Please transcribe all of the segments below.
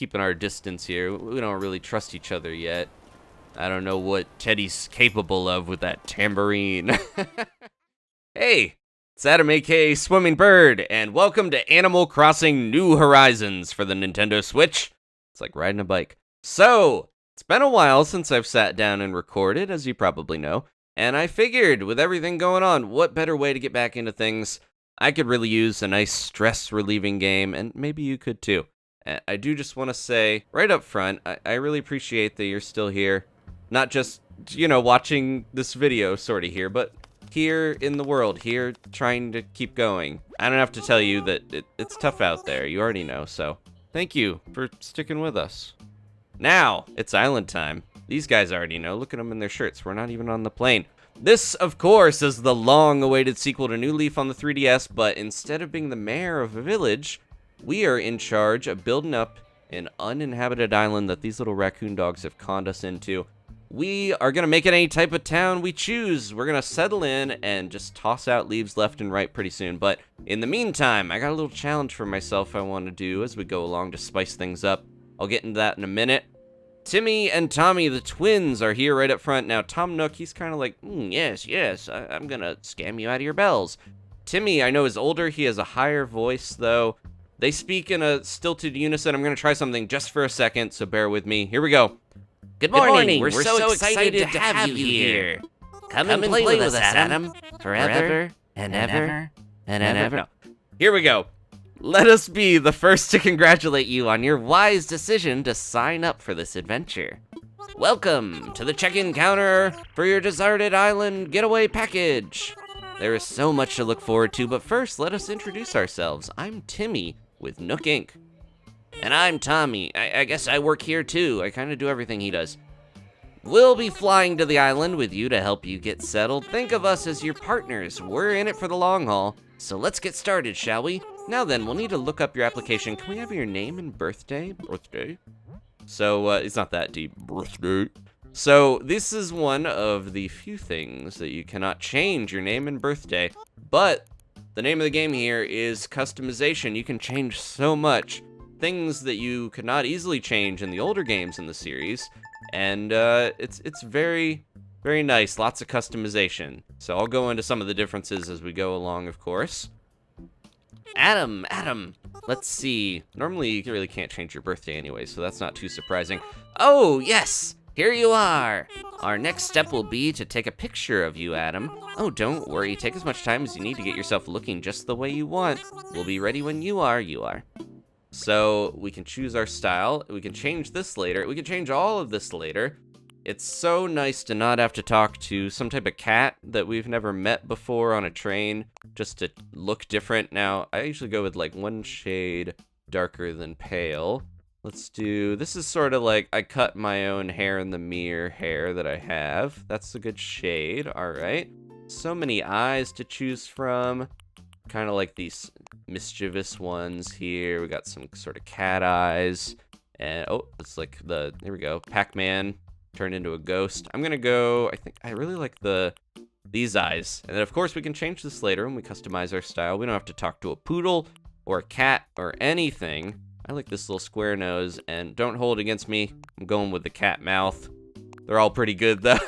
keeping our distance here. We don't really trust each other yet. I don't know what Teddy's capable of with that tambourine. Hey, it's Adam, aka Swimming Bird, and welcome to Animal Crossing New Horizons for the Nintendo Switch. It's like riding a bike. So, it's been a while since I've sat down and recorded, as you probably know, and I figured, with everything going on, what better way to get back into things? I could really use a nice stress-relieving game, and maybe you could too. I do just want to say, right up front, I really appreciate that you're still here. Not just, watching this video sort of here, but here in the world, here trying to keep going. I don't have to tell you that it's tough out there. You already know, so thank you for sticking with us. Now, it's island time. These guys already know. Look at them in their shirts. We're not even on the plane. This, of course, is the long-awaited sequel to New Leaf on the 3DS, but instead of being the mayor of a village, we are in charge of building up an uninhabited island that these little raccoon dogs have conned us into. We are going to make it any type of town we choose. We're going to settle in and just toss out leaves left and right pretty soon. But in the meantime, I got a little challenge for myself I want to do as we go along to spice things up. I'll get into that in a minute. Timmy and Tommy, the twins, are here right up front. Now, Tom Nook, he's kind of like, yes, I'm going to scam you out of your bells. Timmy, I know, is older. He has a higher voice, though. They speak in a stilted unison. I'm going to try something just for a second, so bear with me. Here we go. Good morning. We're so excited to have you here. Come and play with us, Adam. Forever and ever and ever. No. Here we go. Let us be the first to congratulate you on your wise decision to sign up for this adventure. Welcome to the check-in counter for your deserted island getaway package. There is so much to look forward to, but first, let us introduce ourselves. I'm Timmy with Nook Inc. And I'm Tommy. I guess I work here too. I kind of do everything he does. We'll be flying to the island with you to help you get settled. Think of us as your partners. We're in it for the long haul. So let's get started, shall we? Now then, we'll need to look up your application. Can we have your name and birthday? So, it's not that deep. Birthday. So, this is one of the few things that you cannot change, your name and birthday. But the name of the game here is customization. You can change so much. Things that you could not easily change in the older games in the series, and it's very, very nice. Lots of customization. So I'll go into some of the differences as we go along, of course. Adam, let's see. Normally you really can't change your birthday anyway, so that's not too surprising. Oh, yes, here you are. Our next step will be to take a picture of you, Adam. Oh, don't worry, take as much time as you need to get yourself looking just the way you want. We'll be ready when you are. So we can choose our style. We can change this later. We can change all of this later. It's so nice to not have to talk to some type of cat that we've never met before on a train, just to look different. Now, I usually go with like one shade darker than pale. Let's do, this is sort of like I cut my own hair in the mirror hair that I have. That's a good shade, all right. So many eyes to choose from. Kind of like these mischievous ones here. We got some sort of cat eyes. And, oh, it's like there we go, Pac-Man turned into a ghost. I'm gonna go, I think I really like these eyes. And then, of course, we can change this later when we customize our style. We don't have to talk to a poodle or a cat or anything. I like this little square nose, and don't hold it against me. I'm going with the cat mouth. They're all pretty good, though.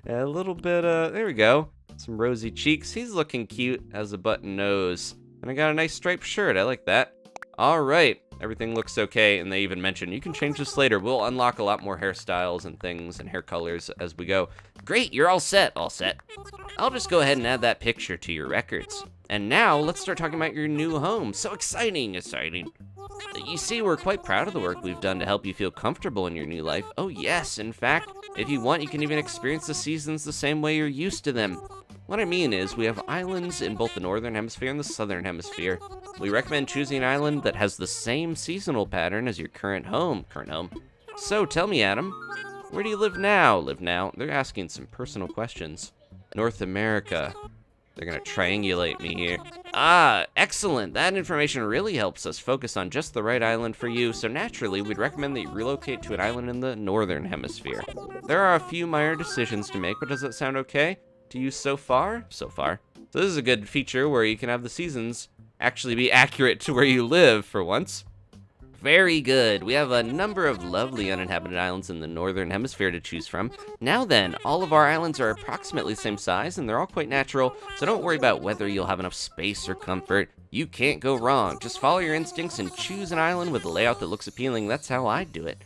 A little bit, there we go. Some rosy cheeks. He's looking cute, has a button nose. And I got a nice striped shirt. I like that. All right. Everything looks okay. And they even mentioned you can change this later. We'll unlock a lot more hairstyles and things and hair colors as we go. Great. You're all set. All set. I'll just go ahead and add that picture to your records. And now let's start talking about your new home. So exciting. You see, we're quite proud of the work we've done to help you feel comfortable in your new life. Oh, yes. In fact, if you want, you can even experience the seasons the same way you're used to them. What I mean is, we have islands in both the northern hemisphere and the southern hemisphere. We recommend choosing an island that has the same seasonal pattern as your current home. So, tell me, Adam, where do you live now? They're asking some personal questions. North America. They're gonna triangulate me here. Ah, excellent. That information really helps us focus on just the right island for you, so naturally, we'd recommend that you relocate to an island in the northern hemisphere. There are a few minor decisions to make, but does that sound okay to you so far? So this is a good feature where you can have the seasons actually be accurate to where you live for once. Very good. We have a number of lovely uninhabited islands in the northern hemisphere to choose from. Now then, all of our islands are approximately the same size and they're all quite natural, so don't worry about whether you'll have enough space or comfort. You can't go wrong. Just follow your instincts and choose an island with a layout that looks appealing. That's how I do it.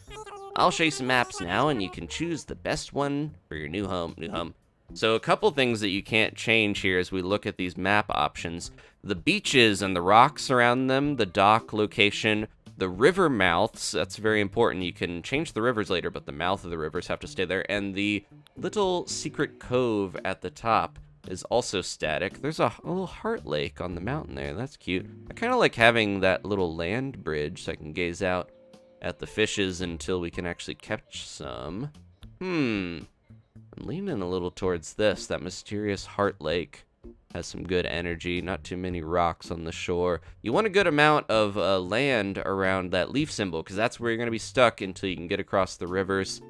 I'll show you some maps now and you can choose the best one for your new home. So a couple things that you can't change here as we look at these map options. The beaches and the rocks around them, the dock location, the river mouths, that's very important. You can change the rivers later, but the mouth of the rivers have to stay there. And the little secret cove at the top is also static. There's a little heart lake on the mountain there. That's cute. I kind of like having that little land bridge so I can gaze out at the fishes until we can actually catch some. I'm leaning a little towards this. That mysterious heart lake has some good energy, not too many rocks on the shore. You want a good amount of land around that leaf symbol, because that's where you're going to be stuck until you can get across the rivers.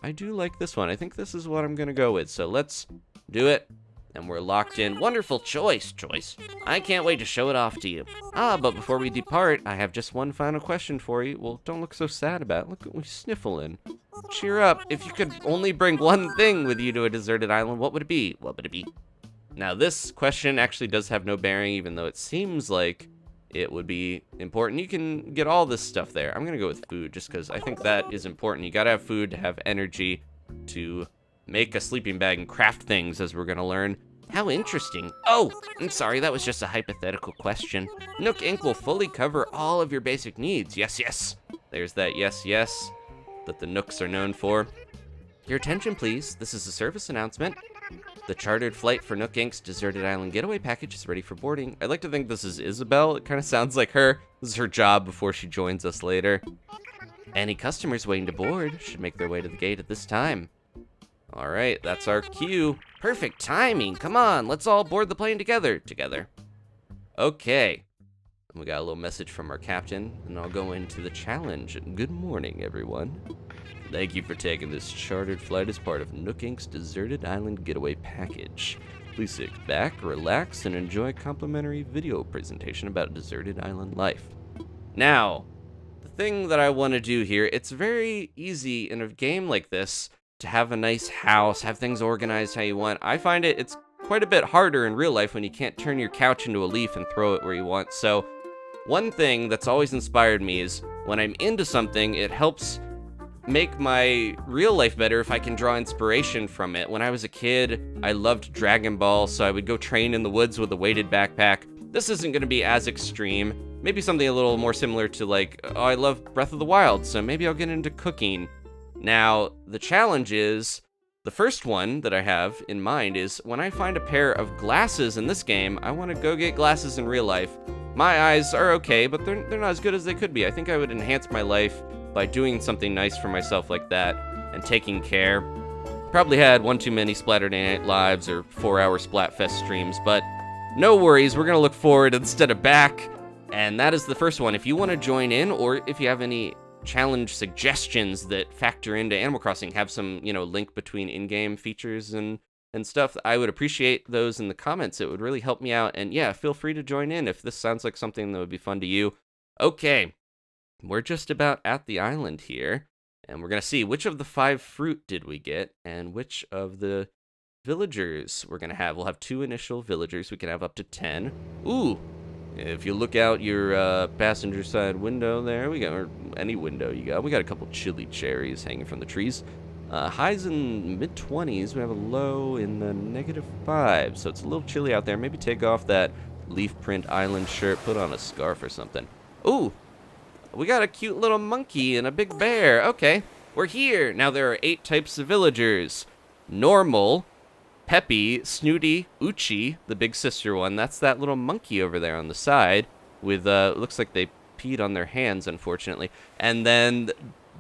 I do like this one. I think this is what I'm going to go with. So let's do it, and we're locked in. Wonderful choice. I can't wait to show it off to you. But before we depart, I have just one final question for you. Well, don't look so sad about it. Look at me sniffling. Cheer up. If you could only bring one thing with you to a deserted island, what would it be? Now, this question actually does have no bearing, even though it seems like it would be important. You can get all this stuff there. I'm going to go with food, just because I think that is important. You got to have food to have energy to make a sleeping bag and craft things, as we're going to learn. How interesting. Oh, I'm sorry, that was just a hypothetical question. Nook Inc. will fully cover all of your basic needs. Yes. There's that yes that the Nooks are known for. Your attention, please. This is a service announcement. The chartered flight for Nook Inc.'s Deserted Island Getaway package is ready for boarding. I'd like to think this is Isabelle. It kind of sounds like her. This is her job before she joins us later. Any customers waiting to board should make their way to the gate at this time. All right, that's our cue. Perfect timing. Come on, let's all board the plane together. Okay. We got a little message from our captain, and I'll go into the challenge. Good morning, everyone. Thank you for taking this chartered flight as part of Nook Inc.'s Deserted Island Getaway package. Please sit back, relax, and enjoy a complimentary video presentation about deserted island life. Now, the thing that I want to do here, it's very easy in a game like this to have a nice house, have things organized how you want. I find it's quite a bit harder in real life when you can't turn your couch into a leaf and throw it where you want. So, one thing that's always inspired me is when I'm into something, it helps make my real life better if I can draw inspiration from it. When I was a kid, I loved Dragon Ball, so I would go train in the woods with a weighted backpack. This isn't going to be as extreme. Maybe something a little more similar to I love Breath of the Wild, so maybe I'll get into cooking. Now, the challenge is, the first one that I have in mind is when I find a pair of glasses in this game, I want to go get glasses in real life. My eyes are okay, but they're not as good as they could be. I think I would enhance my life by doing something nice for myself like that and taking care. Probably had one too many Splatterday Night Lives or 4-hour Splatfest streams, but no worries, we're going to look forward instead of back. And that is the first one. If you want to join in, or if you have any challenge suggestions that factor into Animal Crossing, have some, link between in-game features and stuff, I would appreciate those in the comments. It would really help me out. And yeah, feel free to join in if this sounds like something that would be fun to you. Okay. We're just about at the island here, and we're going to see which of the 5 fruit did we get, and which of the villagers we're going to have. We'll have 2 initial villagers. We can have up to 10. Ooh, if you look out your passenger side window there, or any window you got, we got a couple chili cherries hanging from the trees. Highs in mid-20s. We have a low in the -5, so it's a little chilly out there. Maybe take off that leaf print island shirt, put on a scarf or something. Ooh. We got a cute little monkey and a big bear. Okay, we're here. Now there are 8 types of villagers. Normal, Peppy, Snooty, Uchi, the big sister one. That's that little monkey over there on the side with, looks like they peed on their hands, unfortunately. And then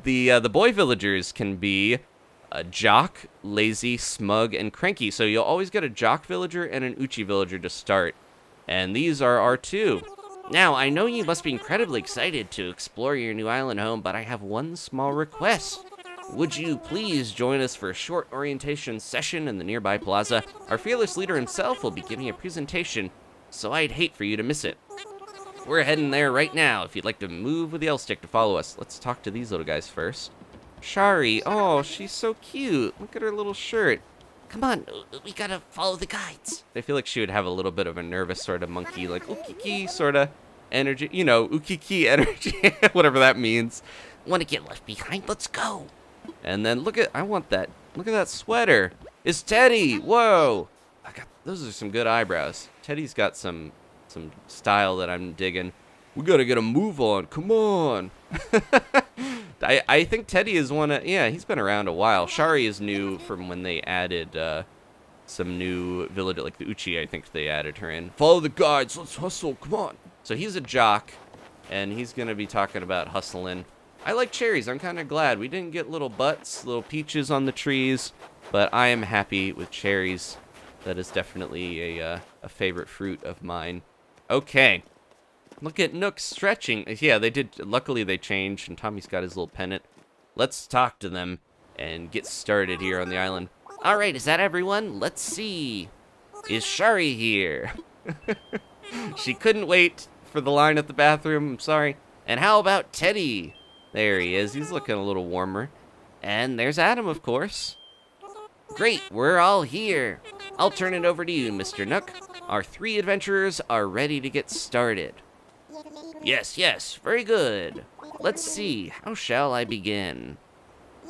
the boy villagers can be a Jock, Lazy, Smug, and Cranky. So you'll always get a Jock villager and an Uchi villager to start. And these are our 2. Now, I know you must be incredibly excited to explore your new island home, but I have one small request. Would you please join us for a short orientation session in the nearby plaza? Our fearless leader himself will be giving a presentation, so I'd hate for you to miss it. We're heading there right now. If you'd like to move with the L stick to follow us. Let's talk to these little guys first. Shari, oh, she's so cute. Look at her little shirt. Come on, we gotta follow the guides. I feel like she would have a little bit of a nervous sort of monkey, like ukiki sort of energy. You know, ukiki energy, whatever that means. Want to get left behind? Let's go. And then I want that. Look at that sweater. It's Teddy. Whoa. Those are some good eyebrows. Teddy's got some style that I'm digging. We gotta get a move on. Come on. I think Teddy is he's been around a while. Shari is new from when they added some new village, like the Uchi, I think they added her in. Follow the guides. Let's hustle. Come on. So he's a jock, and he's gonna be talking about hustling. I like cherries. I'm kind of glad we didn't get little butts, little peaches on the trees, but I am happy with cherries. That is definitely a favorite fruit of mine. Okay. Look at Nook stretching. Yeah, they did. Luckily, they changed, and Tommy's got his little pennant. Let's talk to them and get started here on the island. All right, is that everyone? Let's see. Is Shari here? She couldn't wait for the line at the bathroom. I'm sorry. And how about Teddy? There he is. He's looking a little warmer. And there's Adam, of course. Great, we're all here. I'll turn it over to you, Mr. Nook. Our 3 adventurers are ready to get started. Yes, very good. Let's see, how shall I begin?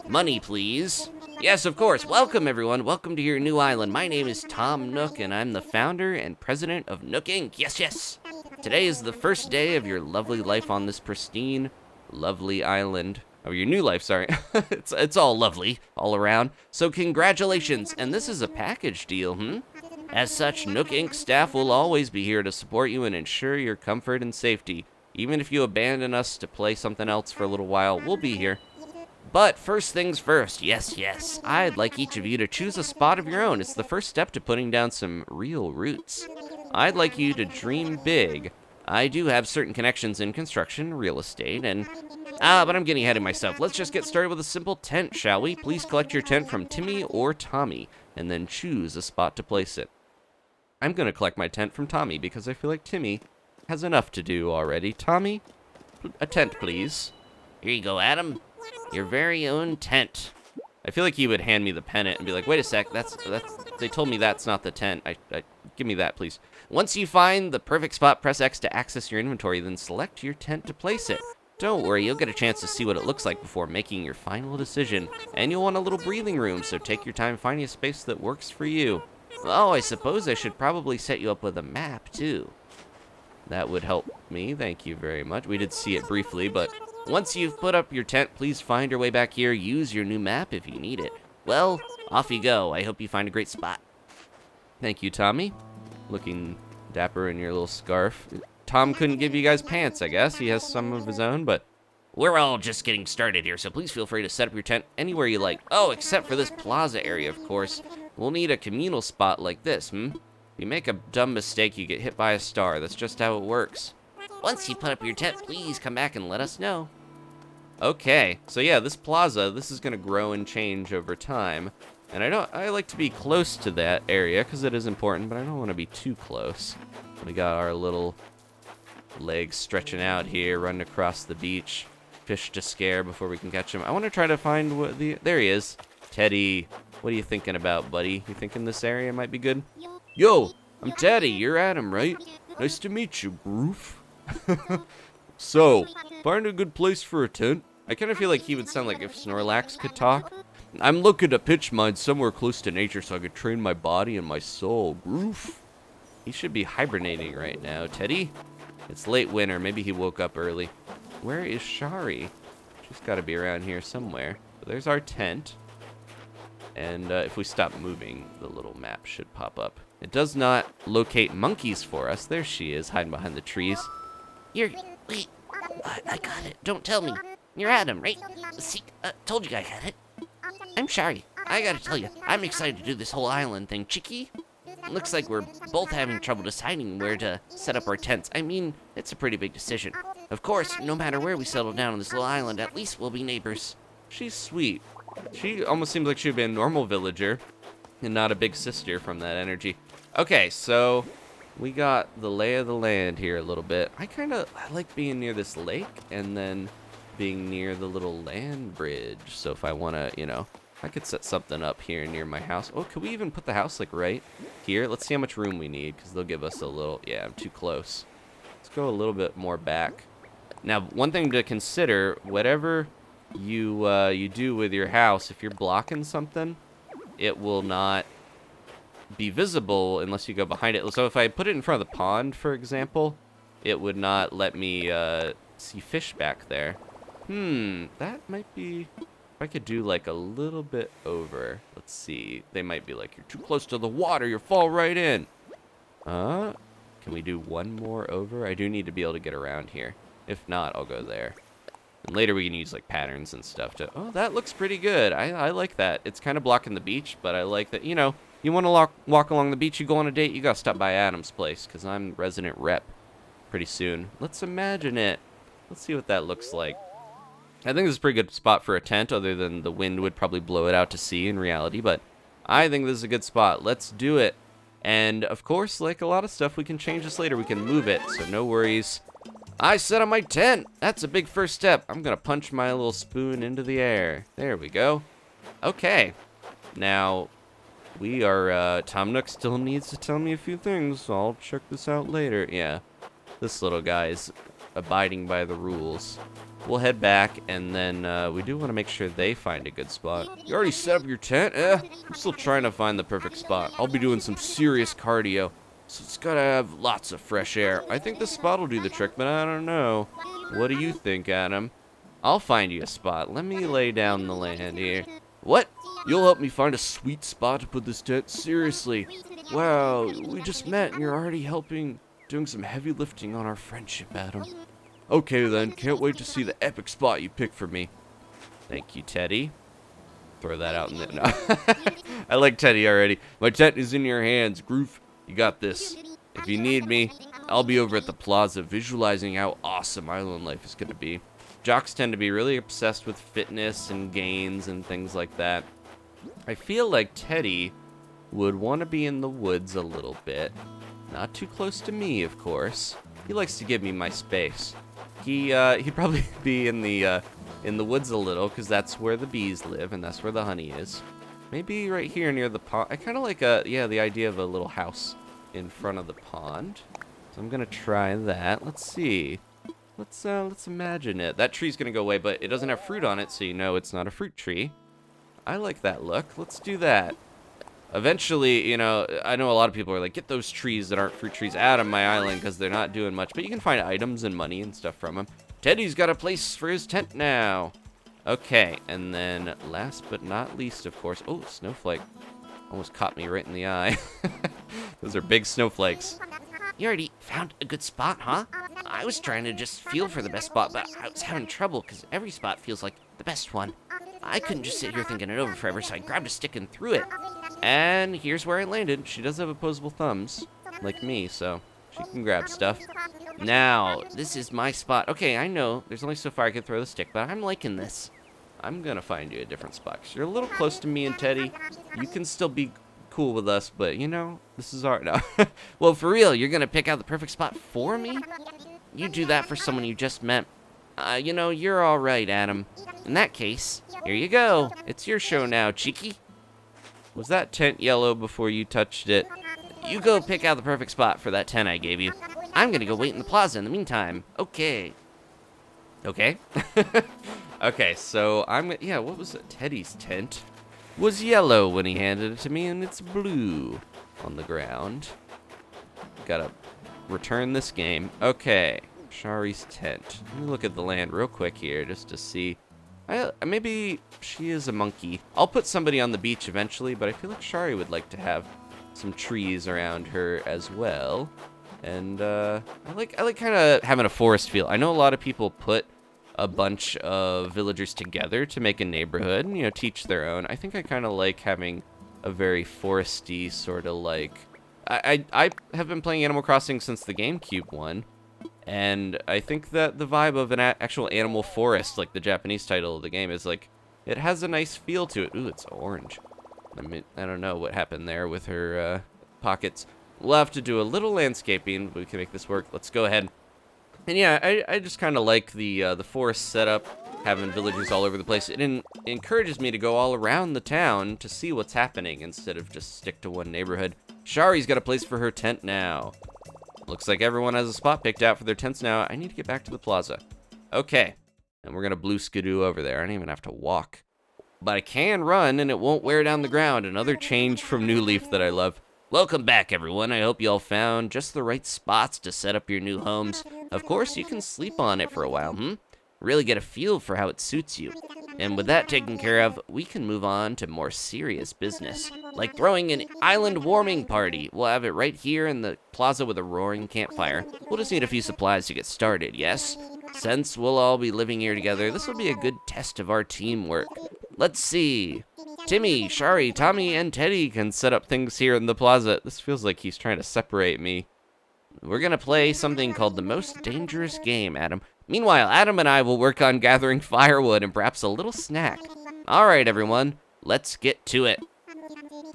Money, please. Yes, of course. Welcome, everyone. Welcome to your new island. My name is Tom Nook, and I'm the founder and president of Nook Inc. Yes. Today is the first day of your lovely life on this pristine, lovely island. Oh, your new life, sorry. It's all lovely, all around. So congratulations, and this is a package deal, As such, Nook Inc. staff will always be here to support you and ensure your comfort and safety. Even if you abandon us to play something else for a little while, we'll be here. But first things first, yes, I'd like each of you to choose a spot of your own. It's the first step to putting down some real roots. I'd like you to dream big. I do have certain connections in construction, real estate, and... but I'm getting ahead of myself. Let's just get started with a simple tent, shall we? Please collect your tent from Timmy or Tommy, and then choose a spot to place it. I'm going to collect my tent from Tommy, because I feel like Timmy has enough to do already. Tommy, a tent, please. Here you go, Adam. Your very own tent. I feel like he would hand me the pennant and be like, wait a sec, they told me that's not the tent. Give me that, please. Once you find the perfect spot, press X to access your inventory, then select your tent to place it. Don't worry, you'll get a chance to see what it looks like before making your final decision. And you'll want a little breathing room, so take your time finding a space that works for you. Oh, I suppose I should probably set you up with a map, too. That would help me, thank you very much. We did see it briefly, but once you've put up your tent, please find your way back here. Use your new map if you need it. Well, off you go. I hope you find a great spot. Thank you, Tommy. Looking dapper in your little scarf. Tom couldn't give you guys pants, I guess. He has some of his own, but we're all just getting started here, so please feel free to set up your tent anywhere you like. Oh, except for this plaza area, of course. We'll need a communal spot like this, If you make a dumb mistake, you get hit by a star. That's just how it works. Once you put up your tent, please come back and let us know. Okay, so yeah, this plaza, this is gonna grow and change over time. And I like to be close to that area, because it is important, but I don't want to be too close. We got our little legs stretching out here, running across the beach. Fish to scare before we can catch him. I want to try to find there he is. Teddy, what are you thinking about, buddy? You thinking this area might be good? Yo, I'm Teddy, you're Adam, right? Nice to meet you, Groof. So, find a good place for a tent? I kind of feel like he would sound like if Snorlax could talk. I'm looking to pitch mine somewhere close to nature so I could train my body and my soul. Groof. He should be hibernating right now. Teddy? It's late winter. Maybe he woke up early. Where is Shari? She's got to be around here somewhere. So there's our tent. And if we stop moving, the little map should pop up. It does not locate monkeys for us. There she is, hiding behind the trees. Wait, I got it. Don't tell me. You're Adam, right? See, told you I had it. I'm Shari. I gotta tell you, I'm excited to do this whole island thing, Chicky. Looks like we're both having trouble deciding where to set up our tents. I mean, it's a pretty big decision. Of course, no matter where we settle down on this little island, at least we'll be neighbors. She's sweet. She almost seems like she'd be a normal villager and not a big sister from that energy. Okay, so we got the lay of the land here a little bit. I like being near this lake and then being near the little land bridge. So if I want to, I could set something up here near my house. Oh, could we even put the house like right here? Let's see how much room we need, because they'll give us a little. Yeah, I'm too close. Let's go a little bit more back. Now, one thing to consider, whatever you do with your house, if you're blocking something, it will not be visible unless you go behind it. So if I put it in front of the pond, for example, it would not let me see fish back there. That might be... If I could do like a little bit over. Let's see. They might be like, you're too close to the water, you'll fall right in. Can we do one more over? I do need to be able to get around here. If not, I'll go there. And later we can use like patterns and stuff to... Oh, that looks pretty good. I like that. It's kind of blocking the beach, but I like that, you want to walk along the beach, you go on a date, you gotta stop by Adam's place, because I'm resident rep pretty soon. Let's imagine it. Let's see what that looks like. I think this is a pretty good spot for a tent, other than the wind would probably blow it out to sea in reality, but I think this is a good spot. Let's do it. And, of course, like a lot of stuff, we can change this later. We can move it, so no worries. I set on my tent. That's a big first step. I'm gonna punch my little spoon into the air. There we go. Okay. Now... we are, Tom Nook still needs to tell me a few things, so I'll check this out later. Yeah, this little guy's abiding by the rules. We'll head back, and then, we do want to make sure they find a good spot. You already set up your tent? I'm still trying to find the perfect spot. I'll be doing some serious cardio, so it's gotta have lots of fresh air. I think this spot will do the trick, but I don't know. What do you think, Adam? I'll find you a spot. Let me lay down the land here. What? You'll help me find a sweet spot to put this tent? Seriously. Wow, we just met and you're already doing some heavy lifting on our friendship, Adam. Okay then, can't wait to see the epic spot you pick for me. Thank you, Teddy. Throw that out in the... No. I like Teddy already. My tent is in your hands, Groove. You got this. If you need me, I'll be over at the plaza visualizing how awesome island life is going to be. Jocks tend to be really obsessed with fitness and gains and things like that. I feel like Teddy would want to be in the woods a little bit. Not too close to me, of course. He likes to give me my space. He'd probably be in the woods a little, because that's where the bees live and that's where the honey is. Maybe right here near the pond. I kind of like the idea of a little house in front of the pond. So I'm gonna try that. Let's see. Let's imagine it. That tree's gonna go away, but it doesn't have fruit on it, so you know it's not a fruit tree. I like that look. Let's do that. Eventually, I know a lot of people are like, get those trees that aren't fruit trees out of my island because they're not doing much, but you can find items and money and stuff from them. Teddy's got a place for his tent now. Okay, and then last but not least, of course, oh, snowflake. Almost caught me right in the eye. Those are big snowflakes. You already found a good spot, huh? I was trying to just feel for the best spot, but I was having trouble because every spot feels like the best one. I couldn't just sit here thinking it over forever, so I grabbed a stick and threw it. And here's where I landed. She does have opposable thumbs, like me, so she can grab stuff. Now, this is my spot. Okay, I know there's only so far I can throw the stick, but I'm liking this. I'm gonna find you a different spot, 'cause you're a little close to me and Teddy. You can still be cool with us, but this is our... No. Well, for real, you're gonna pick out the perfect spot for me? You do that for someone you just met. You're all right, Adam. In that case, here you go. It's your show now, cheeky. Was that tent yellow before you touched it? You go pick out the perfect spot for that tent I gave you. I'm gonna go wait in the plaza in the meantime. Okay. Okay? Okay, so what was it? Teddy's tent was yellow when he handed it to me, and it's blue on the ground. Gotta return this game. Okay, Shari's tent. Let me look at the land real quick here just to see. Maybe she is a monkey. I'll put somebody on the beach eventually, but I feel like Shari would like to have some trees around her as well. And I like kind of having a forest feel. I know a lot of people put a bunch of villagers together to make a neighborhood and, teach their own. I think I kind of like having a very foresty sort of like... I have been playing Animal Crossing since the GameCube one, and I think that the vibe of an actual animal forest, like the Japanese title of the game, is like, it has a nice feel to it. Ooh, it's orange. I mean, I don't know what happened there with her pockets. We'll have to do a little landscaping, but we can make this work. Let's go ahead. And yeah, I just kind of like the forest setup, having villagers all over the place. It encourages me to go all around the town to see what's happening instead of just stick to one neighborhood. Shari's got a place for her tent now. Looks like everyone has a spot picked out for their tents now. I need to get back to the plaza. Okay, and we're gonna blue skidoo over there. I don't even have to walk. But I can run and it won't wear down the ground. Another change from New Leaf that I love. Welcome back, everyone. I hope you all found just the right spots to set up your new homes. Of course, you can sleep on it for a while, Really get a feel for how it suits you. And with that taken care of, we can move on to more serious business, like throwing an island warming party. We'll have it right here in the plaza with a roaring campfire. We'll just need a few supplies to get started, yes? Since we'll all be living here together, this will be a good test of our teamwork. Let's see. Timmy, Shari, Tommy, and Teddy can set up things here in the plaza. This feels like he's trying to separate me. We're gonna play something called the most dangerous game, Adam. Meanwhile, Adam and I will work on gathering firewood and perhaps a little snack. All right, everyone, let's get to it.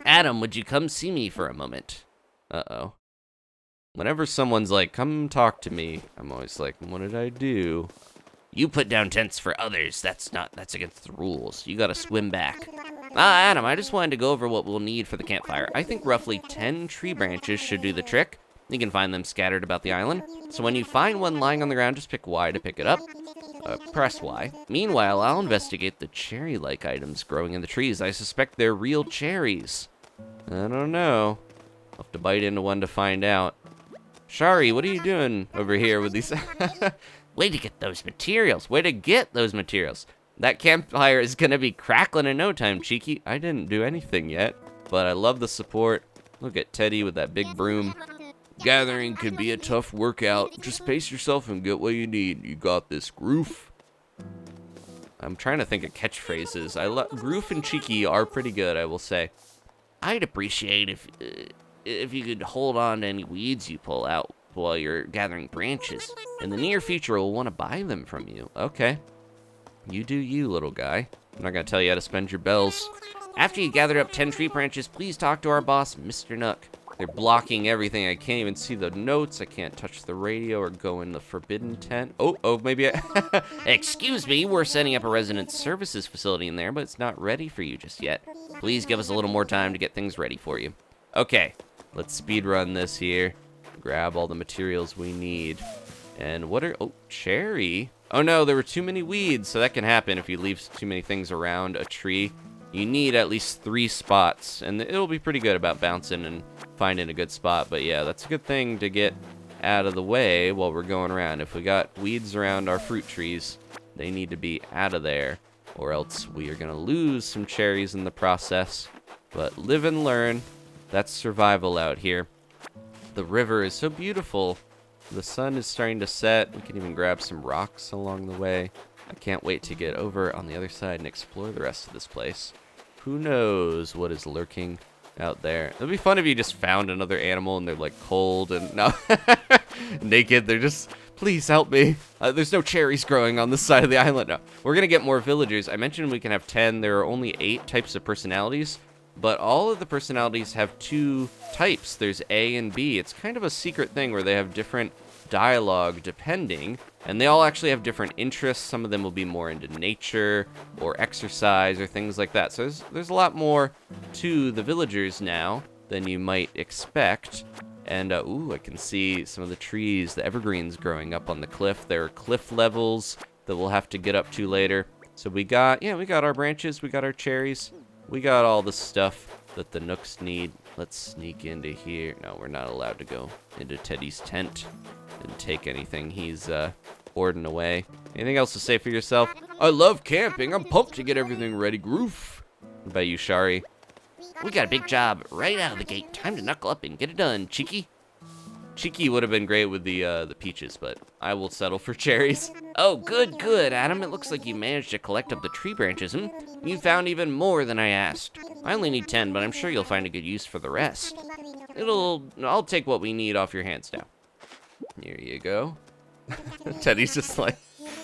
Adam, would you come see me for a moment? Uh-oh. Whenever someone's like, come talk to me, I'm always like, what did I do? You put down tents for others. That's against the rules. You gotta swim back. Adam, I just wanted to go over what we'll need for the campfire. I think roughly 10 tree branches should do the trick. You can find them scattered about the island. So when you find one lying on the ground, just pick Y to pick it up. Press Y. Meanwhile, I'll investigate the cherry-like items growing in the trees. I suspect they're real cherries. I don't know. I'll have to bite into one to find out. Shari, what are you doing over here with these? Way to get those materials. Way to get those materials. That campfire is going to be crackling in no time, Cheeky. I didn't do anything yet, but I love the support. Look at Teddy with that big broom. Gathering could be a tough workout. Just pace yourself and get what you need. You got this, Groof. I'm trying to think of catchphrases. Groof and Cheeky are pretty good, I will say. I'd appreciate if you could hold on to any weeds you pull out while you're gathering branches. In the near future, we'll want to buy them from you. Okay. You do you, little guy. I'm not going to tell you how to spend your bells. After you gather up 10 tree branches, please talk to our boss, Mr. Nook. They're blocking everything. I can't even see the notes. I can't touch the radio or go in the forbidden tent. Oh, maybe I... Excuse me, we're setting up a resident services facility in there, but it's not ready for you just yet. Please give us a little more time to get things ready for you. Okay, let's speed run this here. Grab all the materials we need. And what are... Oh, cherry. Oh no, there were too many weeds, so that can happen if you leave too many things around a tree. You need at least 3 spots, and it'll be pretty good about bouncing and finding a good spot. But yeah, that's a good thing to get out of the way while we're going around. If we got weeds around our fruit trees, they need to be out of there, or else we are going to lose some cherries in the process. But live and learn. That's survival out here. The river is so beautiful. The sun is starting to set. We can even grab some rocks along the way. I can't wait to get over on the other side and explore the rest of this place. Who knows what is lurking out there? It'd be fun if you just found another animal and they're like cold and no naked. They're just, please help me. There's no cherries growing on this side of the island. No, we're gonna get more villagers. I mentioned we can have 10. There are only 8 types of personalities, but all of the personalities have 2 types. There's A and B. It's kind of a secret thing where they have different dialogue depending, and they all actually have different interests. Some of them will be more into nature or exercise or things like that. So there's a lot more to the villagers now than you might expect. And ooh, I can see some of the trees, the evergreens growing up on the cliff. There are cliff levels that we'll have to get up to later. So we got our branches, we got our cherries, we got all the stuff that the Nooks need. Let's sneak into here. No, we're not allowed to go into Teddy's tent and take anything he's hoarding away. Anything else to say for yourself? I love camping. I'm pumped to get everything ready. Groof. What about you, Shari? We got a big job right out of the gate. Time to knuckle up and get it done, Cheeky. Cheeky would have been great with the peaches, but I will settle for cherries. Oh, good, Adam. It looks like you managed to collect up the tree branches, You found even more than I asked. I only need 10, but I'm sure you'll find a good use for the rest. I'll take what we need off your hands now. Here you go. Teddy's just like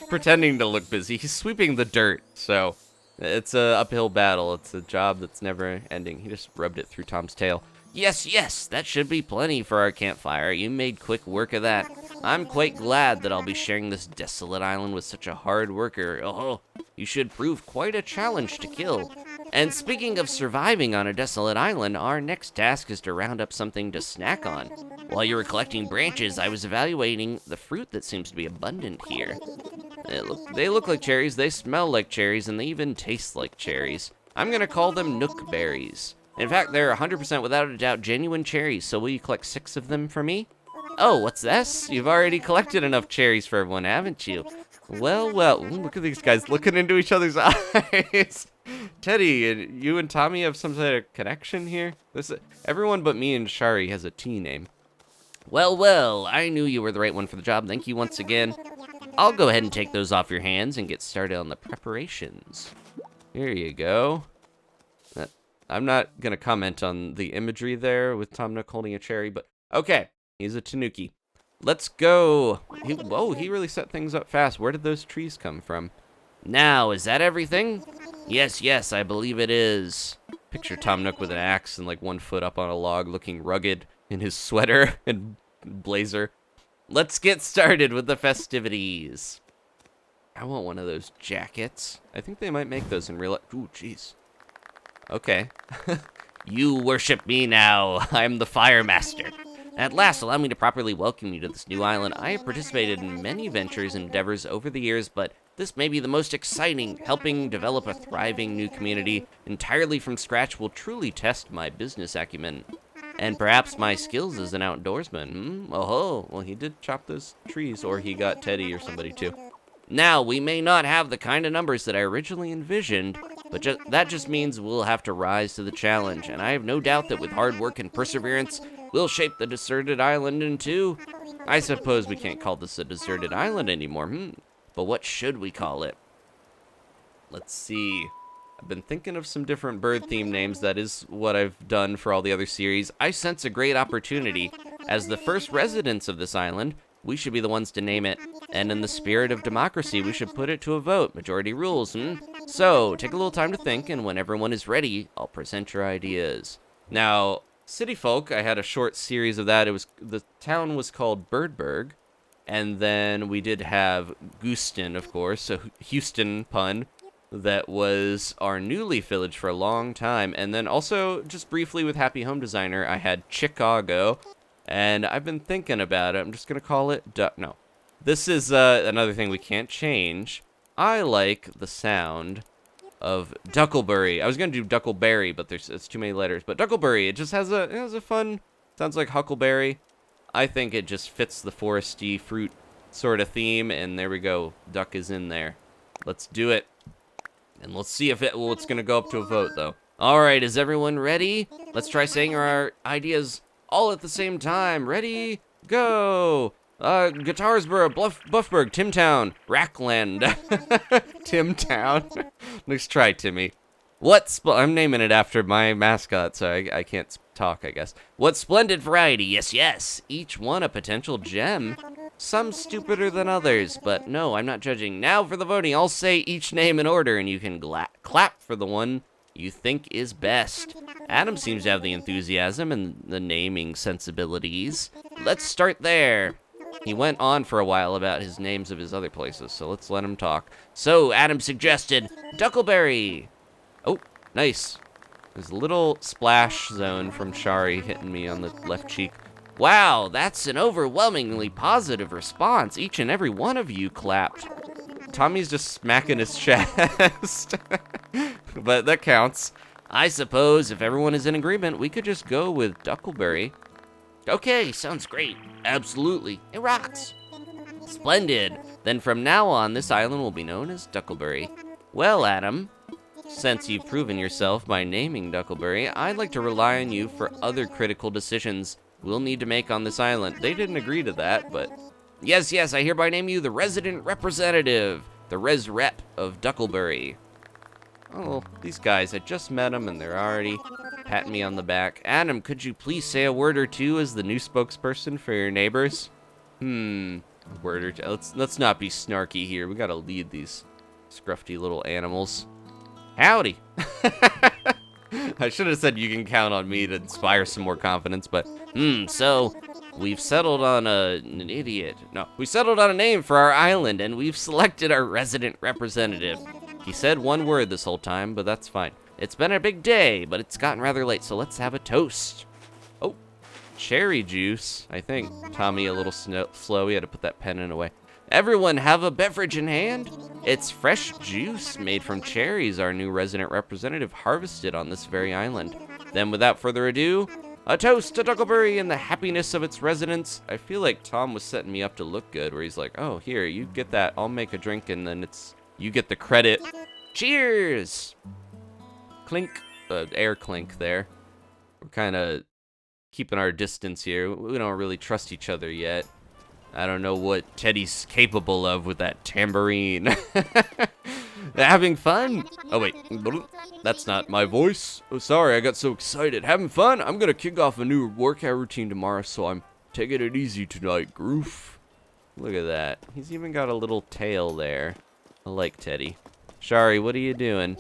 pretending to look busy. He's sweeping the dirt, so it's a uphill battle. It's a job that's never ending. He just rubbed it through Tom's tail. Yes, yes, that should be plenty for our campfire. You made quick work of that. I'm quite glad that I'll be sharing this desolate island with such a hard worker. Oh, you should prove quite a challenge to kill. And speaking of surviving on a desolate island, our next task is to round up something to snack on. While you were collecting branches, I was evaluating the fruit that seems to be abundant here. They look like cherries, they smell like cherries, and they even taste like cherries. I'm gonna call them Nook berries. In fact, they're 100% without a doubt genuine cherries, so will you collect 6 of them for me? Oh, what's this? You've already collected enough cherries for everyone, haven't you? Well, well, look at these guys looking into each other's eyes. Teddy, you and Tommy have some sort of connection here? Everyone but me and Shari has a T name. Well, well, I knew you were the right one for the job. Thank you once again. I'll go ahead and take those off your hands and get started on the preparations. Here you go. I'm not going to comment on the imagery there with Tom Nook holding a cherry, but okay, he's a tanuki. Let's go. Whoa, he really set things up fast. Where did those trees come from? Now, is that everything? Yes, yes, I believe it is. Picture Tom Nook with an axe and like 1 foot up on a log looking rugged in his sweater and blazer. Let's get started with the festivities. I want one of those jackets. I think they might make those in real life. Ooh, jeez. Okay. You worship me now. I'm the Fire Master. At last, allow me to properly welcome you to this new island. I have participated in many ventures and endeavors over the years, but this may be the most exciting. Helping develop a thriving new community entirely from scratch will truly test my business acumen. And perhaps my skills as an outdoorsman. Oh, well, he did chop those trees, or he got Teddy or somebody too. Now, we may not have the kind of numbers that I originally envisioned, but that just means we'll have to rise to the challenge, and I have no doubt that with hard work and perseverance, we'll shape the deserted island into... I suppose we can't call this a deserted island anymore, but what should we call it? Let's see. I've been thinking of some different bird theme names. That is what I've done for all the other series. I sense a great opportunity. As the first residents of this island, we should be the ones to name it. And in the spirit of democracy, we should put it to a vote. Majority rules, So, take a little time to think, and when everyone is ready, I'll present your ideas. Now, City Folk, I had a short series of that. The town was called Birdburg, and then we did have Gooston, of course, a Houston pun. That was our new leaf village for a long time. And then also, just briefly with Happy Home Designer, I had Chicago. And I've been thinking about it. I'm just going to call it... No. This is another thing we can't change. I like the sound of Ducklebury. I was going to do Duckleberry, but it's too many letters. But Ducklebury, it just has a fun... Sounds like Huckleberry. I think it just fits the foresty fruit sort of theme. And there we go. Duck is in there. Let's do it. And let's see if it's going to go up to a vote, though. All right, is everyone ready? Let's try saying our ideas all at the same time. Ready? Go! Guitarsboro, Buffburg, Timtown, Rackland. Timtown. Nice try, Timmy. I'm naming it after my mascot, so I can't talk, I guess. What splendid variety. Yes, yes. Each one a potential gem. Some stupider than others, but no, I'm not judging. Now for the voting. I'll say each name in order, and you can clap for the one you think is best. Adam seems to have the enthusiasm and the naming sensibilities. Let's start there. He went on for a while about his names of his other places, so let's let him talk. So, Adam suggested Ducklebury. Oh, nice. There's a little splash zone from Shari hitting me on the left cheek. Wow, that's an overwhelmingly positive response. Each and every one of you clapped. Tommy's just smacking his chest. But that counts. I suppose if everyone is in agreement, we could just go with Ducklebury. Okay, sounds great. Absolutely. It rocks. Splendid. Then from now on, this island will be known as Ducklebury. Well, Adam, since you've proven yourself by naming Ducklebury, I'd like to rely on you for other critical decisions we'll need to make on this island. They didn't agree to that, but... Yes, I hereby name you the resident representative, the res rep of Ducklebury. Oh, these guys, I just met them and they're already patting me on the back. Adam, could you please say a word or two as the new spokesperson for your neighbors? A word or two. Let's not be snarky here. We gotta lead these scruffy little animals. Howdy. I should have said you can count on me to inspire some more confidence, but, so we've settled on an idiot. No, we settled on a name for our island, and we've selected our resident representative. He said one word this whole time, but that's fine. It's been a big day, but it's gotten rather late, so let's have a toast. Oh, cherry juice. I think Tommy a little slow. He had to put that pen in away. Everyone have a beverage in hand. It's fresh juice made from cherries our new resident representative harvested on this very island. Then without further ado, a toast to Ducklebury and the happiness of its residents. I feel like Tom was setting me up to look good, where he's like, oh, here, you get that. I'll make a drink, and then you get the credit. Cheers! Clink. Air clink there. We're kind of keeping our distance here. We don't really trust each other yet. I don't know what Teddy's capable of with that tambourine. Having fun? Oh, wait. That's not my voice. Oh, sorry, I got so excited. Having fun? I'm going to kick off a new workout routine tomorrow, so I'm taking it easy tonight, Groof. Look at that. He's even got a little tail there. I like Teddy. Shari, what are you doing?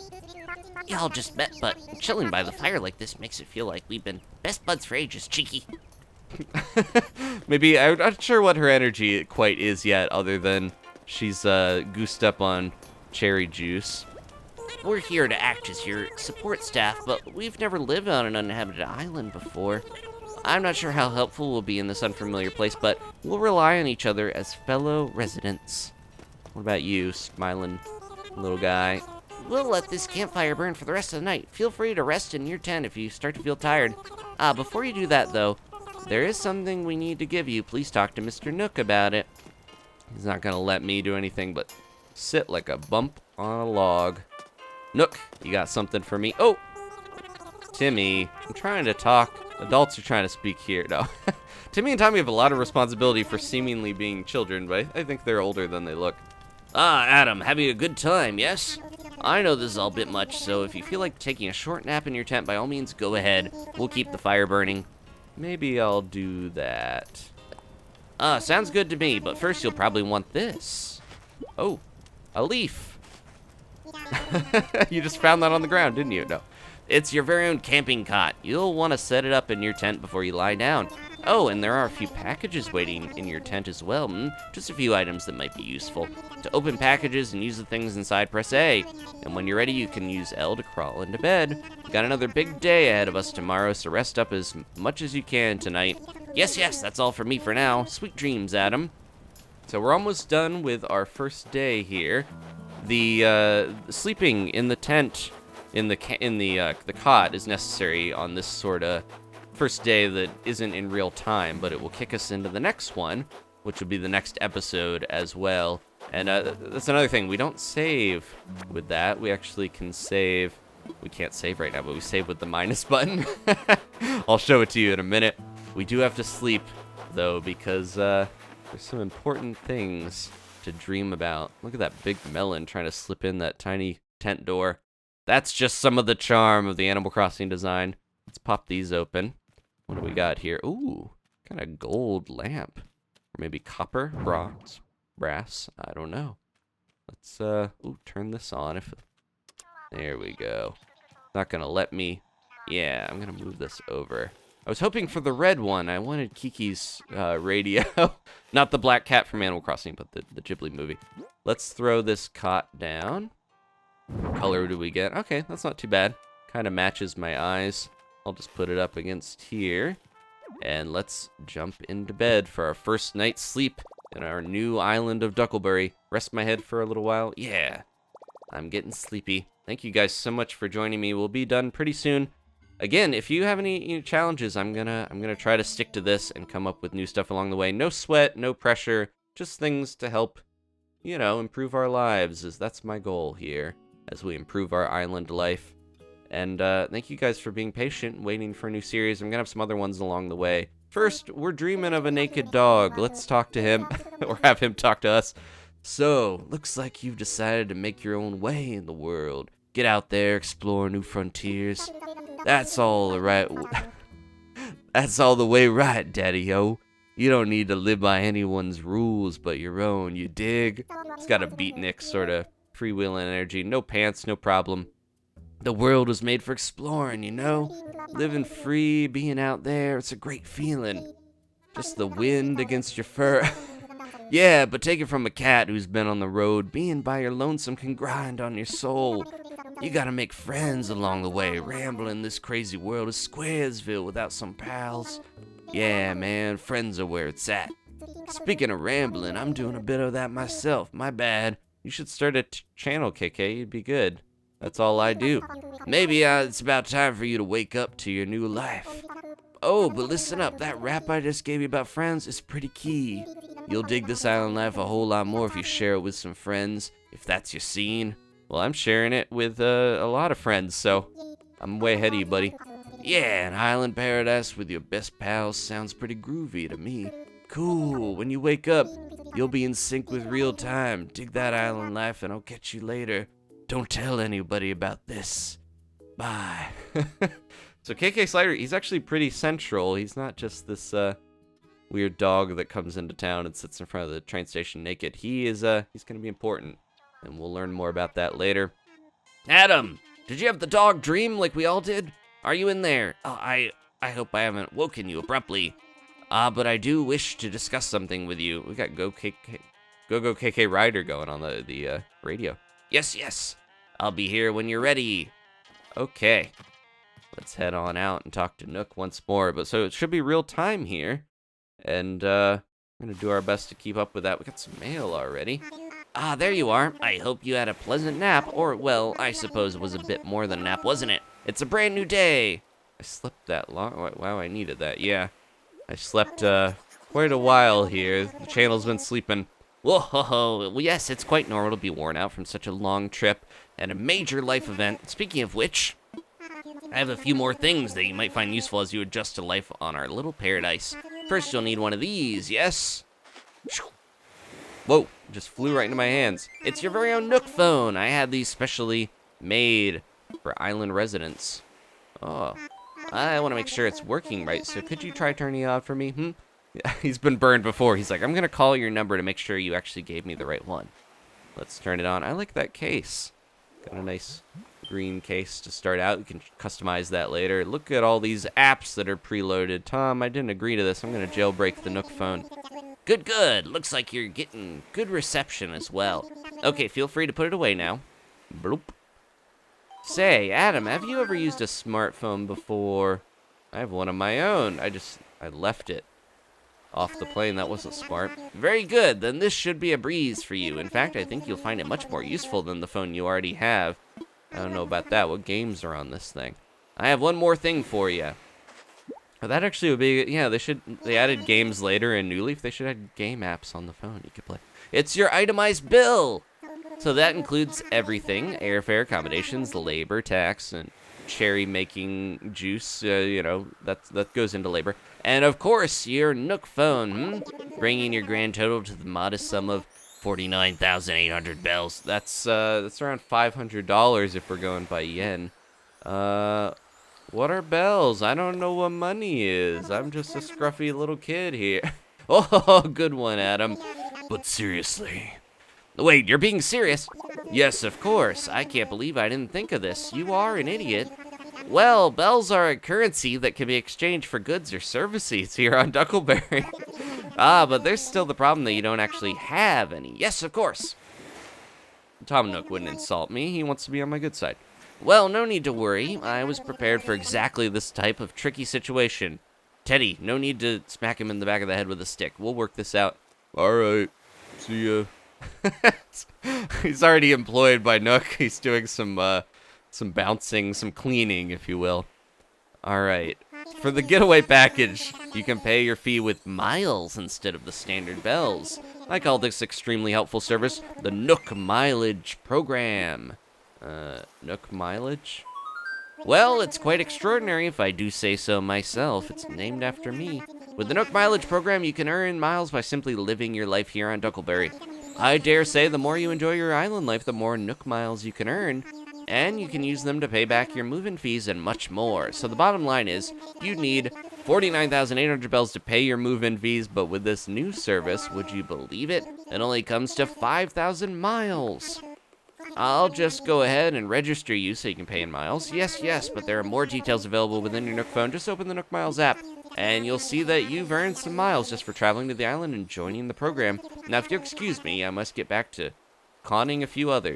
Y'all just met, but chilling by the fire like this makes it feel like we've been best buds for ages, cheeky. Maybe, I'm not sure what her energy quite is yet, other than she's goosed up on cherry juice. We're here to act as your support staff, but we've never lived on an uninhabited island before. I'm not sure how helpful we'll be in this unfamiliar place, but we'll rely on each other as fellow residents. What about you, smiling little guy? We'll let this campfire burn for the rest of the night. Feel free to rest in your tent if you start to feel tired. Before you do that, though, there is something we need to give you. Please talk to Mr. Nook about it. He's not gonna let me do anything but sit like a bump on a log. Nook, you got something for me? Oh! Timmy, I'm trying to talk. Adults are trying to speak here. No. Timmy and Tommy have a lot of responsibility for seemingly being children, but I think they're older than they look. Adam, having a good time, yes? I know this is all a bit much, so if you feel like taking a short nap in your tent, by all means, go ahead. We'll keep the fire burning. Maybe I'll do that. Sounds good to me, but first you'll probably want this. Oh, a leaf. You just found that on the ground, didn't you? No. It's your very own camping cot. You'll want to set it up in your tent before you lie down. Oh, and there are a few packages waiting in your tent as well. Just a few items that might be useful. To open packages and use the things inside, press A. And when you're ready, you can use L to crawl into bed. We've got another big day ahead of us tomorrow, so rest up as much as you can tonight. Yes, that's all for me for now. Sweet dreams, Adam. So we're almost done with our first day here. The sleeping in the tent, in the cot, is necessary on this sort of first day that isn't in real time, but it will kick us into the next one, which will be the next episode as well. And that's another thing. We don't save with that. We actually can save. We can't save right now, but we save with the minus button. I'll show it to you in a minute. We do have to sleep, though, because there's some important things to dream about. Look at that big melon trying to slip in that tiny tent door. That's just some of the charm of the Animal Crossing design. Let's pop these open. What do we got here? Ooh, kind of gold lamp. Or maybe copper, bronze, brass. I don't know. Let's turn this on. There we go. Not gonna let me. Yeah, I'm gonna move this over. I was hoping for the red one. I wanted Kiki's radio. Not the black cat from Animal Crossing, but the Ghibli movie. Let's throw this cot down. What color do we get? Okay, that's not too bad. Kind of matches my eyes. I'll just put it up against here. And let's jump into bed for our first night's sleep in our new island of Ducklebury. Rest my head for a little while. Yeah, I'm getting sleepy. Thank you guys so much for joining me. We'll be done pretty soon. Again, if you have any challenges, I'm gonna try to stick to this and come up with new stuff along the way. No sweat, no pressure, just things to help, improve our lives. That's my goal here as we improve our island life. And thank you guys for being patient, waiting for a new series. I'm gonna have some other ones along the way. First, we're dreaming of a naked dog. Let's talk to him, or have him talk to us. So, looks like you've decided to make your own way in the world. Get out there, explore new frontiers. That's all the right. That's all the way right, Daddy-o. You don't need to live by anyone's rules but your own, you dig? It's got a beatnik sort of freewheeling energy. No pants, no problem. The world was made for exploring, you know? Living free, being out there, it's a great feeling. Just the wind against your fur. Yeah, but take it from a cat who's been on the road. Being by your lonesome can grind on your soul. You gotta make friends along the way. Rambling this crazy world of Squaresville without some pals. Yeah, man, friends are where it's at. Speaking of rambling, I'm doing a bit of that myself. My bad. You should start a channel, KK. You'd be good. That's all I do. Maybe it's about time for you to wake up to your new life. Oh, but listen up. That rap I just gave you about friends is pretty key. You'll dig this island life a whole lot more if you share it with some friends, if that's your scene. Well, I'm sharing it with a lot of friends, so I'm way ahead of you, buddy. Yeah, an island paradise with your best pals sounds pretty groovy to me. Cool. When you wake up, you'll be in sync with real time. Dig that island life, and I'll catch you later. Don't tell anybody about this. Bye. So KK Slider, he's actually pretty central. He's not just this weird dog that comes into town and sits in front of the train station naked. He's going to be important, and we'll learn more about that later. Adam, did you have the dog dream like we all did? Are you in there? Oh, I hope I haven't woken you abruptly. But I do wish to discuss something with you. We got Go KK Rider going on the radio. Yes. I'll be here when you're ready. Okay. Let's head on out and talk to Nook once more. But so it should be real time here. And we're going to do our best to keep up with that. We got some mail already. Ah, there you are. I hope you had a pleasant nap. Or, well, I suppose it was a bit more than a nap, wasn't it? It's a brand new day. I slept that long. Wow, I needed that. Yeah. I slept quite a while here. The channel's been sleeping. Whoa, well, yes, it's quite normal to be worn out from such a long trip and a major life event. Speaking of which, I have a few more things that you might find useful as you adjust to life on our little paradise. First, you'll need one of these, yes? Whoa, just flew right into my hands. It's your very own Nook phone. I had these specially made for island residents. Oh, I want to make sure it's working right, so could you try turning it on for me, He's been burned before. He's like, I'm going to call your number to make sure you actually gave me the right one. Let's turn it on. I like that case. Got a nice green case to start out. You can customize that later. Look at all these apps that are preloaded. Tom, I didn't agree to this. I'm going to jailbreak the Nook phone. Good. Looks like you're getting good reception as well. Okay, feel free to put it away now. Bloop. Say, Adam, have you ever used a smartphone before? I have one of my own. I left it off the plane. That wasn't smart. Very good. Then this should be a breeze for you. In fact, I think you'll find it much more useful than the phone you already have. I don't know about that. What games are on this thing? I have one more thing for you. Oh, that actually would be, yeah, they added games later in New Leaf. They should have game apps on the phone you could play. It's your itemized bill. So that includes everything: airfare, accommodations, labor, tax, and cherry making juice. That goes into labor. And of course, your Nook phone, bringing your grand total to the modest sum of 49,800 bells. That's around $500 if we're going by yen. What are bells? I don't know what money is. I'm just a scruffy little kid here. Oh, good one, Adam. But seriously. Wait, you're being serious? Yes, of course. I can't believe I didn't think of this. You are an idiot. Well, bells are a currency that can be exchanged for goods or services here on Ducklebury. But there's still the problem that you don't actually have any. Yes, of course. Tom Nook wouldn't insult me. He wants to be on my good side. Well, no need to worry. I was prepared for exactly this type of tricky situation. Teddy, no need to smack him in the back of the head with a stick. We'll work this out. All right. See ya. He's already employed by Nook. He's doing some bouncing, some cleaning, if you will. All right. For the getaway package, you can pay your fee with miles instead of the standard bells. I call this extremely helpful service the Nook Mileage Program. Nook Mileage? Well, it's quite extraordinary if I do say so myself. It's named after me. With the Nook Mileage Program, you can earn miles by simply living your life here on Ducklebury. I dare say the more you enjoy your island life, the more Nook miles you can earn, and you can use them to pay back your move-in fees and much more. So the bottom line is, you need 49,800 bells to pay your move-in fees, but with this new service, would you believe it? It only comes to 5,000 miles. I'll just go ahead and register you so you can pay in miles. Yes, but there are more details available within your Nook phone. Just open the Nook Miles app, and you'll see that you've earned some miles just for traveling to the island and joining the program. Now, if you'll excuse me, I must get back to conning a few other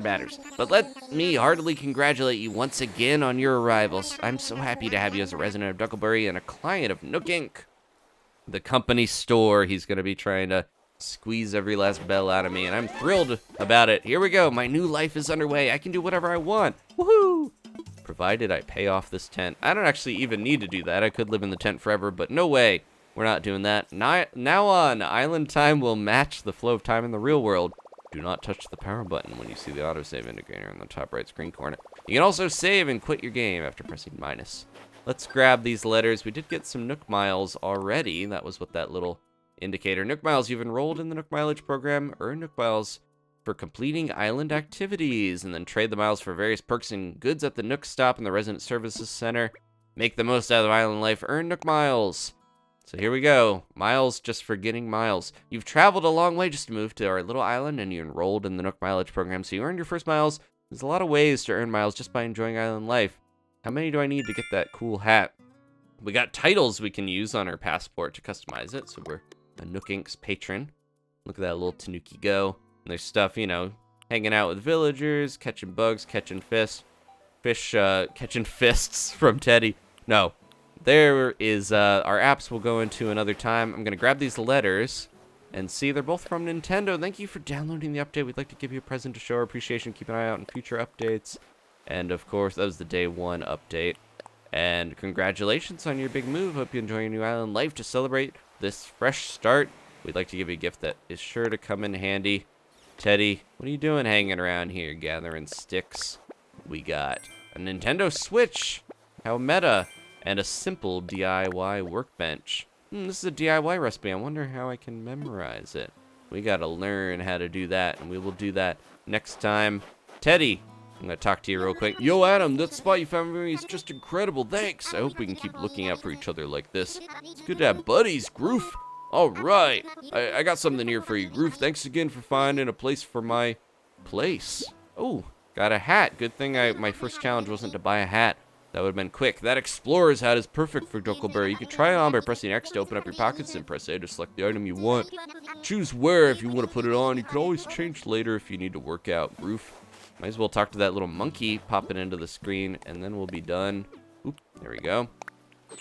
matters. But let me heartily congratulate you once again on your arrivals. I'm so happy to have you as a resident of Ducklebury and a client of Nook Inc. The company store, he's going to be trying to squeeze every last bell out of me, and I'm thrilled about it. Here we go. My new life is underway. I can do whatever I want. Woohoo! Provided I pay off this tent. I don't actually even need to do that. I could live in the tent forever, but no way. We're not doing that. Now on, island time will match the flow of time in the real world. Do not touch the power button when you see the autosave indicator in the top right screen corner. You can also save and quit your game after pressing minus. Let's grab these letters. We did get some Nook Miles already. That was what that little indicator. Nook Miles, you've enrolled in the Nook Mileage program. Earn Nook Miles for completing island activities, and then trade the miles for various perks and goods at the Nook Stop and the Resident Services Center. Make the most out of island life. Earn Nook Miles. So here we go. Miles just for getting miles. You've traveled a long way just to move to our little island, and you enrolled in the Nook Mileage program, so you earned your first miles. There's a lot of ways to earn miles just by enjoying island life. How many do I need to get that cool hat? We got titles we can use on our passport to customize it, so we're a Nook Inc.'s patron. Look at that little Tanuki go. And there's stuff, you know, hanging out with villagers, catching bugs, catching catching fists from Teddy. No, there is, our apps we'll go into another time. I'm going to grab these letters and see they're both from Nintendo. Thank you for downloading the update. We'd like to give you a present to show our appreciation. Keep an eye out on future updates. And of course, that was the day 1 update. And congratulations on your big move. Hope you enjoy your new island life. To celebrate this fresh start, we'd like to give you a gift that is sure to come in handy. Teddy, what are you doing hanging around here gathering sticks? We got a Nintendo Switch. How meta. And a simple DIY workbench. This is a DIY recipe. I wonder how I can memorize it. We gotta learn how to do that, and we will do that next time. Teddy, I'm gonna talk to you real quick. Yo, Adam, that spot you found for me is just incredible. Thanks. I hope we can keep looking out for each other like this. It's good to have buddies, Groof. All right. I got something here for you, Groof. Thanks again for finding a place for my place. Oh, got a hat. Good thing my first challenge wasn't to buy a hat. That would have been quick. That explorer's hat is perfect for Ducklebury. You can try it on by pressing X to open up your pockets and press A to select the item you want. Choose where if you want to put it on. You can always change later if you need to work out, Groof. Might as well talk to that little monkey popping into the screen, and then we'll be done. Oop, there we go.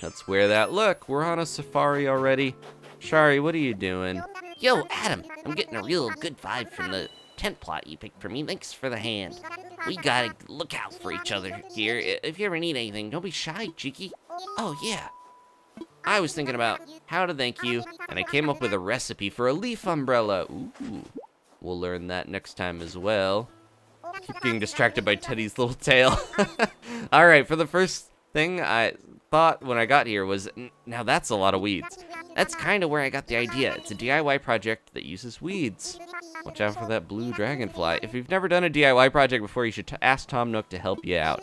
Let's wear that. Look, we're on a safari already. Shari, what are you doing? Yo, Adam, I'm getting a real good vibe from the tent plot you picked for me. Thanks for the hand. We gotta look out for each other here. If you ever need anything, don't be shy, cheeky. Oh, yeah. I was thinking about how to thank you, and I came up with a recipe for a leaf umbrella. Ooh, we'll learn that next time as well. Keep getting distracted by Teddy's little tail. All right, for the first thing I thought when I got here was, now that's a lot of weeds. That's kind of where I got the idea. It's a DIY project that uses weeds. Watch out for that blue dragonfly. If you've never done a DIY project before, you should ask Tom Nook to help you out.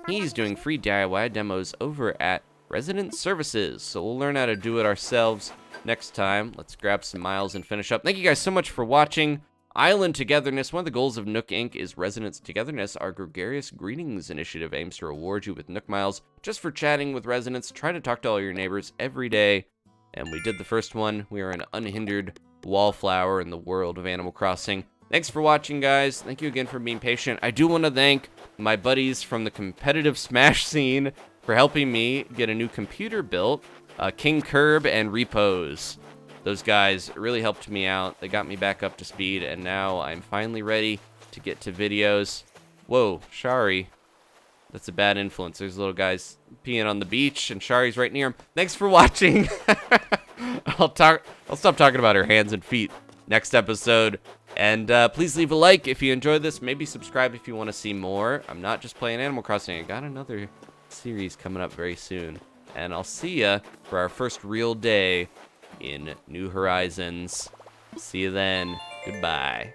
He's doing free DIY demos over at Resident Services, so we'll learn how to do it ourselves next time. Let's grab some miles and finish up. Thank you guys so much for watching. Island Togetherness. One of the goals of Nook Inc. is Residents Togetherness. Our Gregarious Greetings initiative aims to reward you with Nook Miles just for chatting with residents. Try to talk to all your neighbors every day. And we did the first one. We are an unhindered wallflower in the world of Animal Crossing. Thanks for watching, guys. Thank you again for being patient. I do want to thank my buddies from the competitive Smash scene for helping me get a new computer built. King Curb and Repose. Those guys really helped me out. They got me back up to speed, and now I'm finally ready to get to videos. Whoa, Shari. That's a bad influence. There's little guys peeing on the beach, and Shari's right near him. Thanks for watching. I'll stop talking about her hands and feet next episode. And please leave a like if you enjoyed this. Maybe subscribe if you want to see more. I'm not just playing Animal Crossing. I got another series coming up very soon. And I'll see ya for our first real day in New Horizons. See you then. Goodbye.